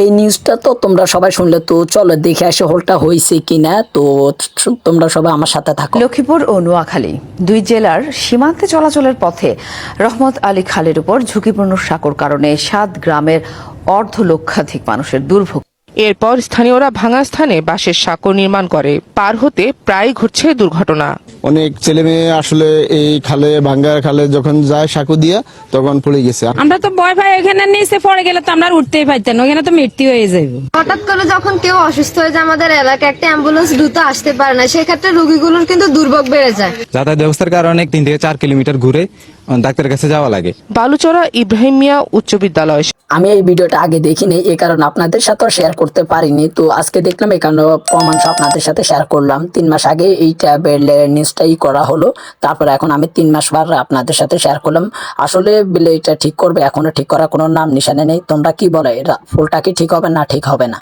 এই নিউজটা তো তোমরা সবাই শুনলে, তো চলো দেখে আসে হলটা হয়েছে কিনা। তো তোমরা সবাই আমার সাথে থাকো। লক্ষ্মীপুর ও নোয়াখালী দুই জেলার সীমান্তে চলাচলের পথে রহমত আলী খালের উপর ঝুঁকিপূর্ণ সাঁকোর কারণে ৭ গ্রামের অর্ধলক্ষাধিক মানুষের দুর্ভোগ। এরপর স্থানীয়রা ভাঙা স্থানে বাঁশের সাঁকো নির্মাণ করে। পার হতে প্রায় ঘটছে দুর্ঘটনা। অনেক ছেলে মেয়ে আসলে এই খালে, ভাঙ্গা খালে যখন যায় সাঁকো দিয়া, তখন পড়ে গেছে। আমরা তো ভয় পাই, এখানে নিচে পড়ে গেলে তো আমরা উঠতেই পারতাম না, ওখানে তো মৃত্যু হয়ে যাবে। হঠাৎ করে যখন কেউ অসুস্থ হয়ে যায় আমাদের এলাকায় একটা অ্যাম্বুলেন্স দ্রুত আসতে পারে না, সেক্ষেত্রে রোগীগুলোর কিন্তু দুর্ভোগ বেড়ে যায়। যাতায়াত ব্যবস্থার কারণে ৩ থেকে ৪ কিলোমিটার ঘুরে ডাক্তারের কাছে যাওয়া লাগে। বালুচরা ইব্রাহিম মিয়া উচ্চ বিদ্যালয়। আমি এই ভিডিওটা আগে দেখিনি, এই কারণে আপনাদের সাথে শেয়ার করতে পারিনি। তো আজকে দেখলাম, এই কারণে প্রমাণ আপনাদের সাথে শেয়ার করলাম। 3 মাস আগে এই ট্যাবের নিউজটাই করা হলো, তারপরে এখন আমি 3 মাস পর আপনাদের সাথে শেয়ার করলাম। আসলে বিলে এটা ঠিক করবে, এখনো ঠিক করার কোনো নাম নিশানে নেই। তোমরা কি বলে, এটা ফুলটা কি ঠিক হবে না ঠিক হবে না?